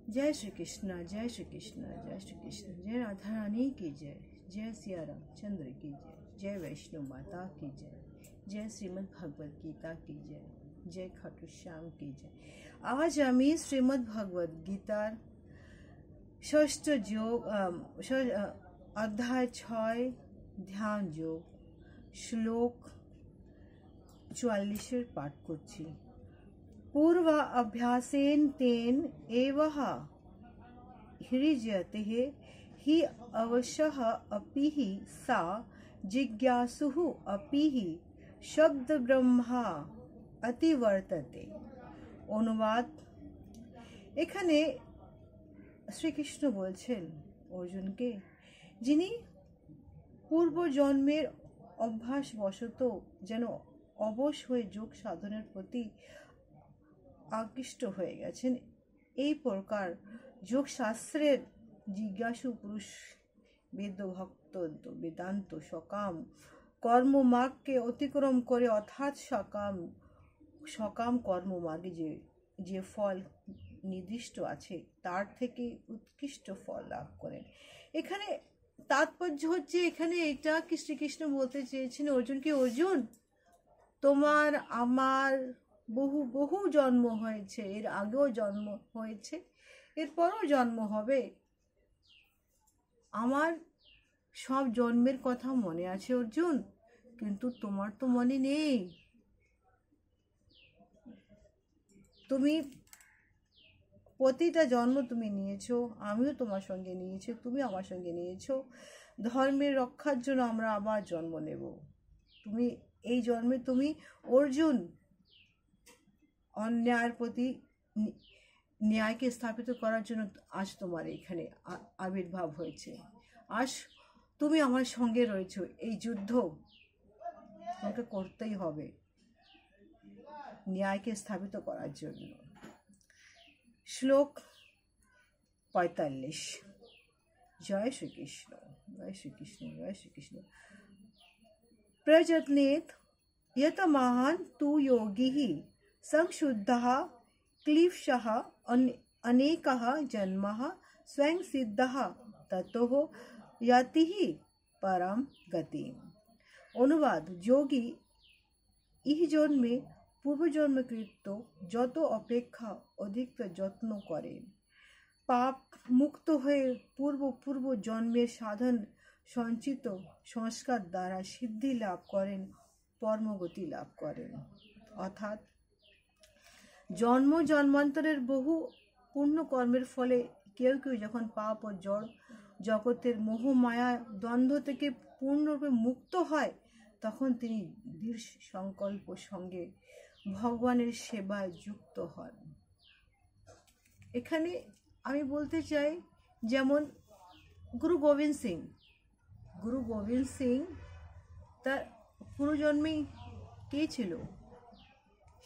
जय श्री कृष्ण, जय श्री कृष्ण, जय श्री कृष्ण। जय राधा रानी की जय, जय सिया रामचंद्र की जय, जय वैष्णो माता की जय, जय श्रीमद् भगवद गीता की जय, जय खाटू श्याम की जय। आज आमी श्रीमद् भगवद गीतार षष्ठ যোগ अध्याय 6 ध्यान যোগ श्लोक 44 पाठ करছি। पूर्व अभ्यासेन तेन एवः हृज्यते हि अवशः अपि हि सा जिज्ञासुः अपि हि शब्द ब्रह्मा अतिवर्तते। অনুবাদ। এখানে শ্রীকৃষ্ণ বলছেন অর্জুনকে, যিনি পূর্ব জন্মের অভ্যাসবশত যেন অবশ হয়ে যোগ সাধনের প্রতি আকৃষ্ট হয়ে গেছেন, এই প্রকার যোগ শাস্ত্রের জিজ্ঞাসু পুরুষ বেদভক্ত বেদান্ত সকাম কর্মমার্গকে অতিক্রম করে অর্থাৎ সকাম কর্মমার্গে যে ফল নির্দিষ্ট আছে তার থেকে উৎকৃষ্ট ফল লাভ করেন। এখানে তাৎপর্য হচ্ছে, এখানে এটা কি শ্রীকৃষ্ণ বলতে চেয়েছেন অর্জুনকে, অর্জুন তোমার আমার বহু বহু জন্ম হয়েছে, এর আগেও জন্ম হয়েছে, এরপরও জন্ম হবে। আমার সব জন্মের কথা মনে আছে অর্জুন, কিন্তু তোমার তো মনে নেই। তুমি প্রতিটা জন্ম তুমি নিয়েছো, আমিও তোমার সঙ্গে নিয়েছি, তুমি আমার সঙ্গে নিয়েছো। ধর্মের রক্ষার জন্য আমরা আবার জন্ম নেব। তুমি এই জন্মে তুমি অর্জুন অন্যায়ের প্রতি ন্যায়কে স্থাপিত করার জন্য আজ তোমার এখানে আবির্ভাব হয়েছে। আজ তুমি আমার সঙ্গে রয়েছো, এই যুদ্ধ তোমাকে করতেই হবে ন্যায়কে স্থাপিত করার জন্য। শ্লোক 45। জয় শ্রীকৃষ্ণ, জয় শ্রীকৃষ্ণ, জয় শ্রীকৃষ্ণ। प्रयत्नेत यत महान तु योगिः संशुद्धः क्लिशः अनेकः जन्मः स्वयं सिद्धः ततः याति परम गतिम। অনুবাদ। যোগী ইহ জন্মে পূর্বজন্মকৃত যত অপেক্ষা অধিক যত্ন করেন, পাপ মুক্ত হয়ে পূর্ব জন্মের সাধন সঞ্চিত সংস্কার দ্বারা সিদ্ধি লাভ করেন, পরমগতি লাভ করেন। অর্থাৎ জন্ম জন্মান্তরের বহু পূর্ণ কর্মের ফলে কেউ কেউ যখন পাপ ও জড় জগতের মোহ মায়া দ্বন্দ্ব থেকে পূর্ণরূপে মুক্ত হয়, তখন তিনি দৃঢ় সংকল্প সঙ্গে ভগবানের সেবায় যুক্ত হন। এখানে আমি বলতে চাই, যেমন গুরু গোবিন্দ সিং তার পূর্বজন্মেই কে ছিল,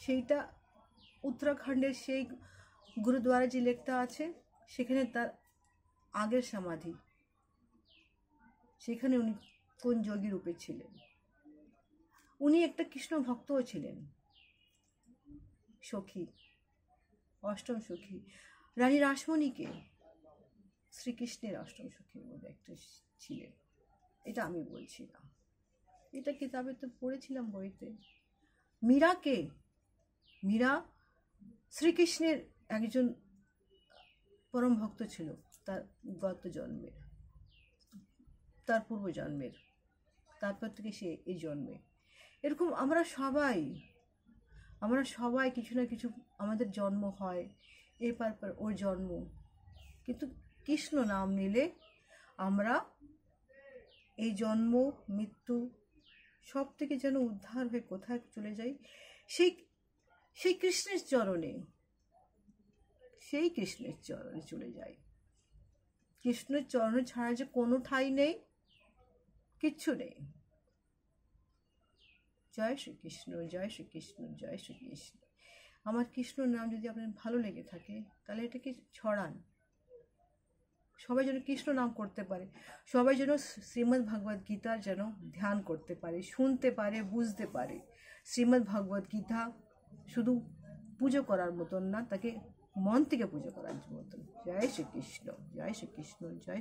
সেইটা উত্তরাখণ্ডের সেই গুরুদ্বারা যে লেখা আছে, সেখানে তার আগের সমাধি, সেখানে উনি কোন যোগী রূপে ছিলেন। উনি একটা কৃষ্ণ ভক্তও ছিলেন, সখী, অষ্টম সখী রানী রাসমণিকে শ্রীকৃষ্ণের অষ্টম সখীর মধ্যে একটা ছিলেন। এটা আমি বলছি না, এটা কিতাবে তো পড়েছিলাম বইতে। মীরা শ্রীকৃষ্ণের একজন পরম ভক্ত ছিল, তার গত জন্মের, তার পূর্ব জন্মের, তারপর থেকে সে এই জন্মে। এরকম আমরা সবাই কিছু না কিছু আমাদের জন্ম হয়, এরপর ওর জন্ম। কিন্তু কৃষ্ণ নাম নিলে আমরা এই জন্ম মৃত্যু সব থেকে যেন উদ্ধার হয়ে কোথায় চলে যাই, সেই কৃষ্ণের চরণে চলে যাই। কৃষ্ণের চরণে ছাড়া যে কোনো ঠাঁই নেই, কিচ্ছু নেই। জয় শ্রীকৃষ্ণ, জয় শ্রীকৃষ্ণ, জয় শ্রীকৃষ্ণ। আমার কৃষ্ণর নাম যদি আপনার ভালো লেগে থাকে, তাহলে এটাকে ছড়ান। সবাই যেন কৃষ্ণ নাম করতে পারে, সবাই যেন শ্রীমদ্ ভগবদ গীতার যেন ধ্যান করতে পারে, শুনতে পারে, বুঝতে পারে। শ্রীমদ্ ভগবদ গীতা শুধু পুজো করার মতন না, তাকে মন থেকে পুজো করার মতন। जय श्री कृष्ण, जय श्री कृष्ण, जय